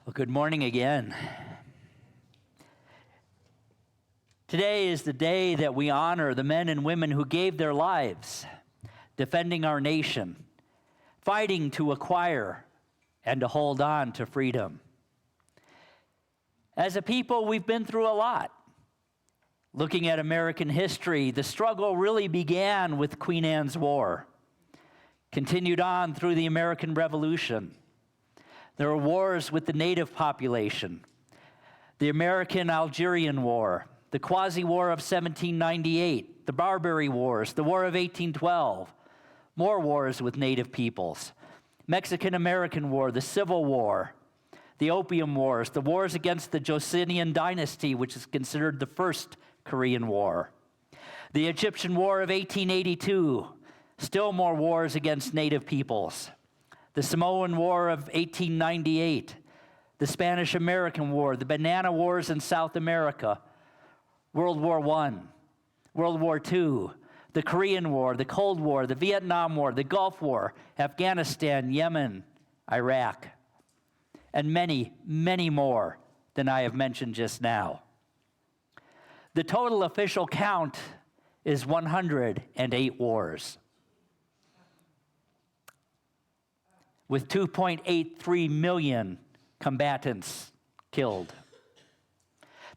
Well, good morning again. Today is the day that we honor the men and women who gave their lives defending our nation, fighting to acquire and to hold on to freedom. As a people, we've been through a lot. Looking at American history, the struggle really began with Queen Anne's War, continued on through the American Revolution. There were wars with the native population, the American-Algerian War, the Quasi-War of 1798, the Barbary Wars, the War of 1812, more wars with native peoples, Mexican-American War, the Civil War, the Opium Wars, the wars against the Joseon dynasty, which is considered the first Korean War, the Egyptian War of 1882, still more wars against native peoples, the Samoan War of 1898, the Spanish-American War, the Banana Wars in South America, World War I, World War II, the Korean War, the Cold War, the Vietnam War, the Gulf War, Afghanistan, Yemen, Iraq, and many, many more than I have mentioned just now. The total official count is 108 wars, with 2.83 million combatants killed.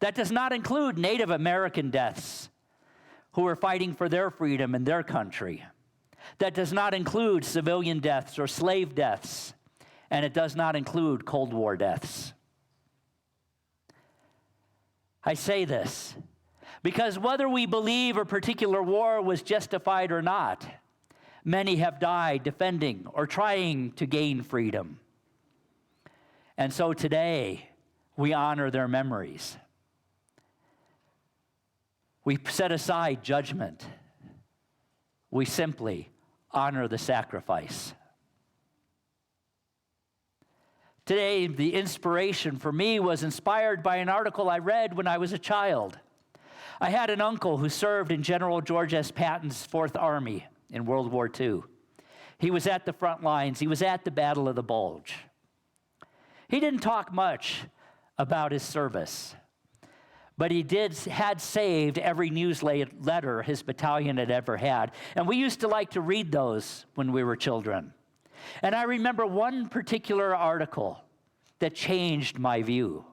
That does not include Native American deaths who are fighting for their freedom in their country. That does not include civilian deaths or slave deaths, and it does not include Cold War deaths. I say this because whether we believe a particular war was justified or not, many have died defending or trying to gain freedom. And so today, we honor their memories. We set aside judgment. We simply honor the sacrifice. Today, the inspiration for me was inspired by an article I read when I was a child. I had an uncle who served in General George S. Patton's Fourth Army in World War II. He was at the front lines. He was at the Battle of the Bulge. He didn't talk much about his service, but he had saved every newsletter his battalion had ever had, and we used to like to read those when we were children. And I remember one particular article that changed my view.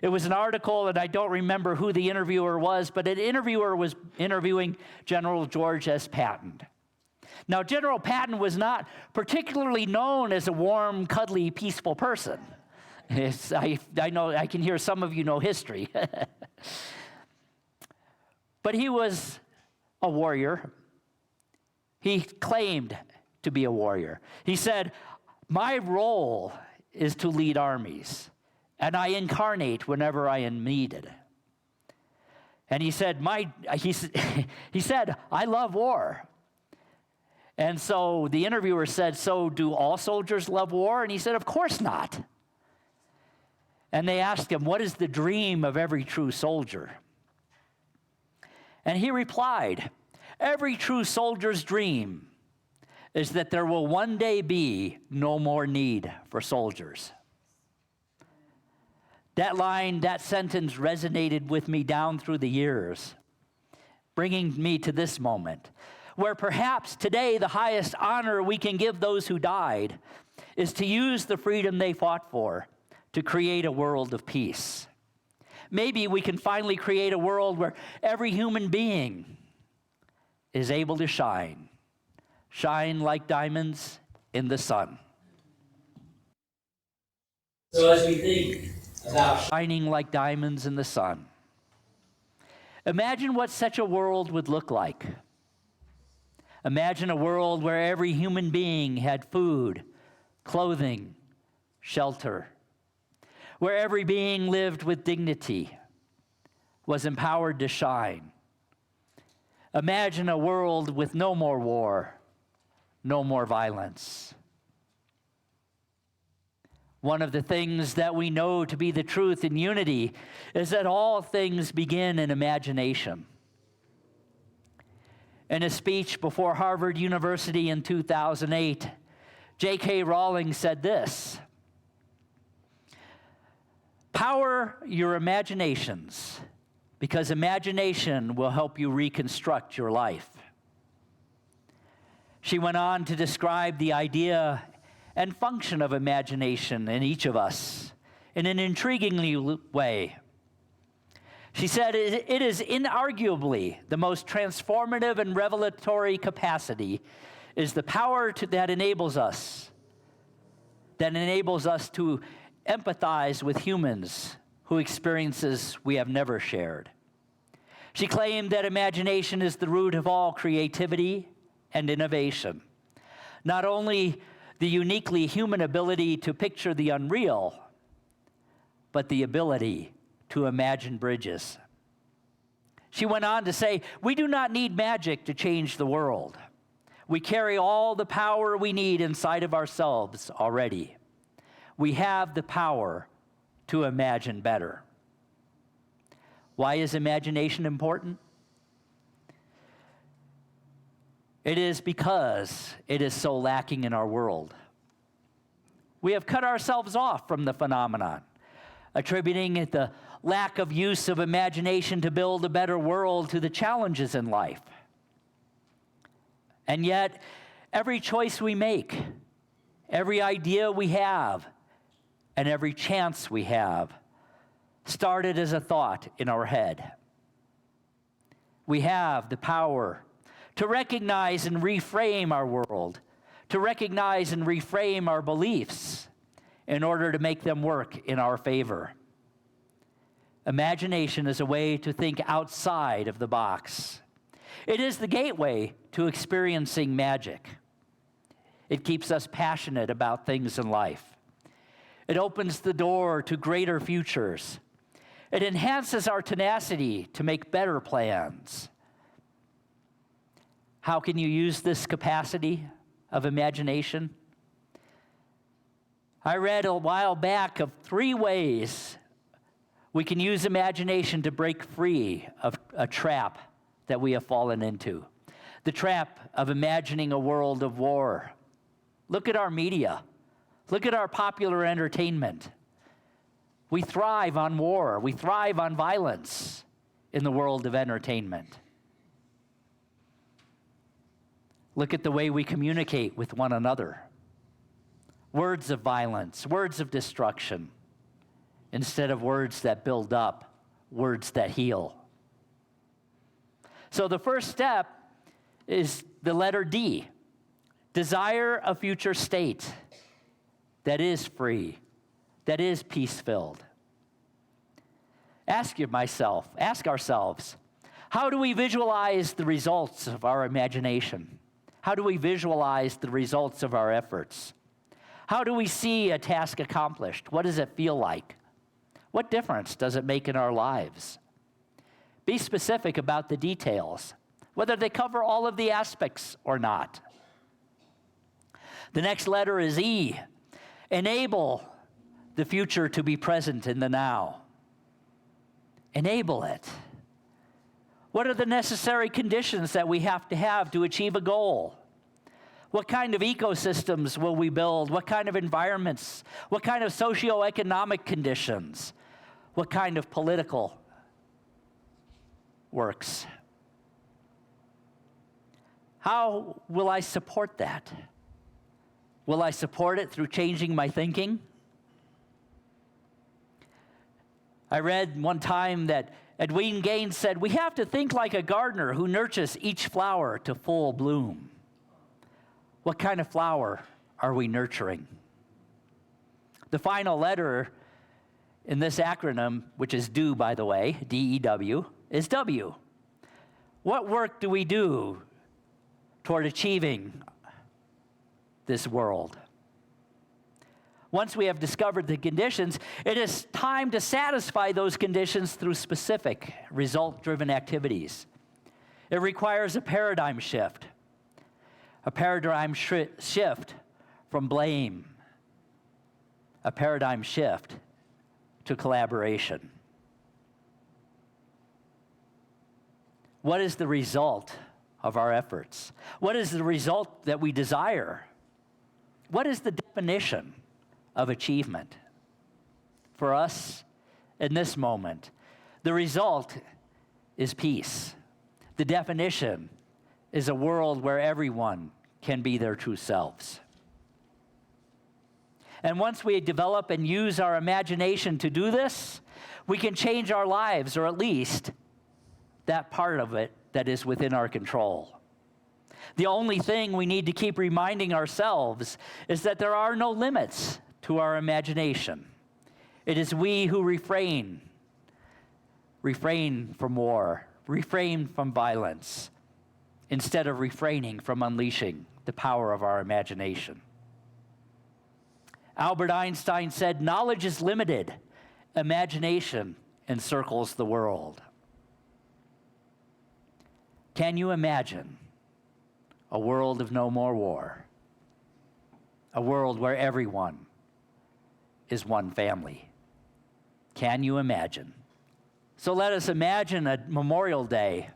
It was an article, and I don't remember who the interviewer was, but an interviewer was interviewing General George S. Patton. Now, General Patton was not particularly known as a warm, cuddly, peaceful person. I know, I can hear some of you know history. But he was a warrior. He claimed to be a warrior. He said, "My role is to lead armies, and I incarnate whenever I am needed." And he said, he said, "I love war." And so the interviewer said, "So do all soldiers love war?" And he said, "Of course not." And they asked him, "What is the dream of every true soldier?" And he replied, "Every true soldier's dream is that there will one day be no more need for soldiers." That line, that sentence resonated with me down through the years, bringing me to this moment, where perhaps today the highest honor we can give those who died is to use the freedom they fought for to create a world of peace. Maybe we can finally create a world where every human being is able to shine like diamonds in the sun. So as we think about shining like diamonds in the sun, imagine what such a world would look like. Imagine a world where every human being had food, clothing, shelter, where every being lived with dignity, was empowered to shine. Imagine a world with no more war, no more violence. One of the things that we know to be the truth in unity is that all things begin in imagination. In a speech before Harvard University in 2008, J.K. Rowling said this: Empower your imaginations, because imagination will help you reconstruct your life. She went on to describe the idea and function of imagination in each of us in an intriguing way. She said, it is inarguably the most transformative and revelatory capacity is the power that enables us to empathize with humans who experiences we have never shared. She claimed that imagination is the root of all creativity and innovation. Not only the uniquely human ability to picture the unreal, but the ability to imagine bridges. She went on to say, we do not need magic to change the world. We carry all the power we need inside of ourselves already. We have the power to imagine better. Why is imagination important? It is because it is so lacking in our world. We have cut ourselves off from the phenomenon, attributing the lack of use of imagination to build a better world to the challenges in life. And yet, every choice we make, every idea we have, and every chance we have started as a thought in our head. We have the power to recognize and reframe our world, to recognize and reframe our beliefs in order to make them work in our favor. Imagination is a way to think outside of the box. It is the gateway to experiencing magic. It keeps us passionate about things in life. It opens the door to greater futures. It enhances our tenacity to make better plans. How can you use this capacity of imagination? I read a while back of 3 ways we can use imagination to break free of a trap that we have fallen into. The trap of imagining a world of war. Look at our media. Look at our popular entertainment. We thrive on war. We thrive on violence in the world of entertainment. Look at the way we communicate with one another. Words of violence, words of destruction, instead of words that build up, words that heal. So the first step is the letter D. Desire a future state that is free, that is peace-filled. Ask ourselves, how do we visualize the results of our imagination? How do we visualize the results of our efforts? How do we see a task accomplished? What does it feel like? What difference does it make in our lives? Be specific about the details, whether they cover all of the aspects or not. The next letter is E. Enable the future to be present in the now. Enable it. What are the necessary conditions that we have to achieve a goal? What kind of ecosystems will we build? What kind of environments? What kind of socioeconomic conditions? What kind of political works? How will I support that? Will I support it through changing my thinking? I read one time that Edwin Gaines said, we have to think like a gardener who nurtures each flower to full bloom. What kind of flower are we nurturing? The final letter in this acronym, which is DEW, by the way, D-E-W, is W. What work do we do toward achieving this world? Once we have discovered the conditions, it is time to satisfy those conditions through specific result-driven activities. It requires a paradigm shift from blame, a paradigm shift to collaboration. What is the result of our efforts? What is the result that we desire? What is the definition of achievement? For us, in this moment. The result is peace. The definition is a world where everyone can be their true selves. And once we develop and use our imagination to do this, we can change our lives, or at least that part of it that is within our control. The only thing we need to keep reminding ourselves is that there are no limits to our imagination. It is we who refrain from war, refrain from violence, instead of refraining from unleashing the power of our imagination. Albert Einstein said, "Knowledge is limited. Imagination encircles the world." Can you imagine a world of no more war? A world where everyone is one family. Can you imagine? So let us imagine a Memorial Day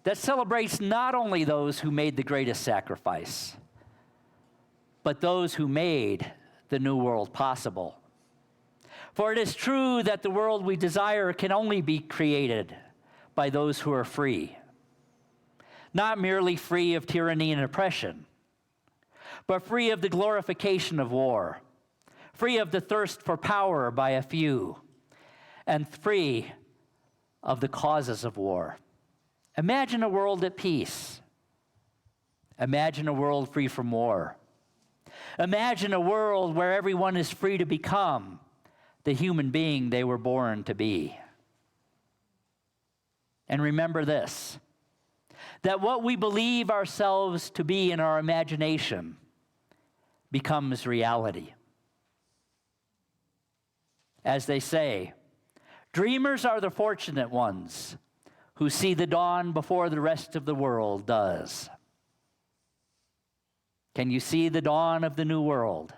that celebrates not only those who made the greatest sacrifice, but those who made the new world possible. For it is true that the world we desire can only be created by those who are free. Not merely free of tyranny and oppression, but free of the glorification of war, free of the thirst for power by a few, and free of the causes of war. Imagine a world at peace. Imagine a world free from war. Imagine a world where everyone is free to become the human being they were born to be. And remember this, that what we believe ourselves to be in our imagination becomes reality. As they say, dreamers are the fortunate ones who see the dawn before the rest of the world does. Can you see the dawn of the new world?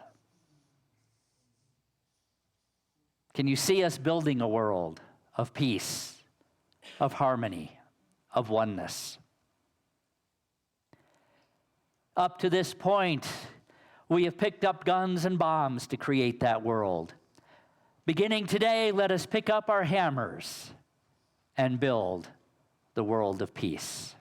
Can you see us building a world of peace, of harmony, of oneness? Up to this point, we have picked up guns and bombs to create that world. Beginning today, let us pick up our hammers and build the world of peace.